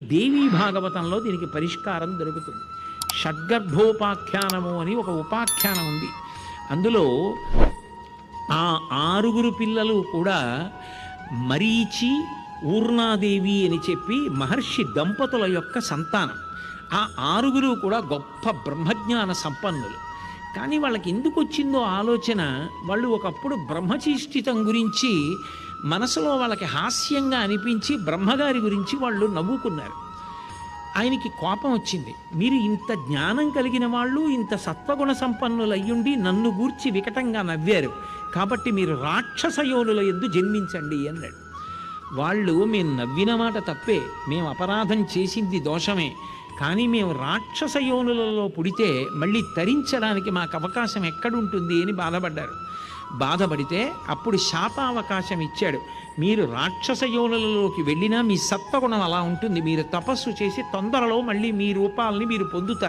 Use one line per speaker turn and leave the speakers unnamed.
దేవీ భాగవతంలో దీనికి పరిష్కారం దొరుకుతుంది. షడ్గర్భోపాఖ్యానము అని ఒక ఉపాఖ్యానం ఉంది. అందులో ఆ ఆరుగురు పిల్లలు కూడా మరీచి, ఊర్ణాదేవి అని చెప్పి మహర్షి దంపతుల యొక్క సంతానం. ఆ ఆరుగురు కూడా గొప్ప బ్రహ్మజ్ఞాన సంపన్నులు. కానీ వాళ్ళకి ఎందుకు వచ్చిందో ఆలోచన, వాళ్ళు ఒకప్పుడు బ్రహ్మచీష్టితం గురించి మనసులో వాళ్ళకి హాస్యంగా అనిపించి బ్రహ్మగారి గురించి వాళ్ళు నవ్వుకున్నారు. ఆయనకి కోపం వచ్చింది. మీరు ఇంత జ్ఞానం కలిగిన వాళ్ళు, ఇంత సత్వగుణ సంపన్నులు అయ్యుండి నన్ను గూర్చి వికటంగా నవ్వారు, కాబట్టి మీరు రాక్షస యోనుల యందు జన్మించండి అన్నాడు. వాళ్ళు, మేము నవ్విన మాట తప్పే, మేము అపరాధం చేసింది దోషమే, కానీ మేము రాక్షస యోనులలో పుడితే మళ్ళీ తరించడానికి మాకు అవకాశం ఎక్కడుంటుంది అని బాధపడ్డారు. బాధపడితే అప్పుడు శాపావకాశం ఇచ్చాడు. మీరు రాక్షస యోనులలోకి వెళ్ళినా మీ సత్వగుణం అలా ఉంటుంది, మీరు తపస్సు చేసి తొందరలో మళ్ళీ మీ రూపాలని మీరు పొందుతారు.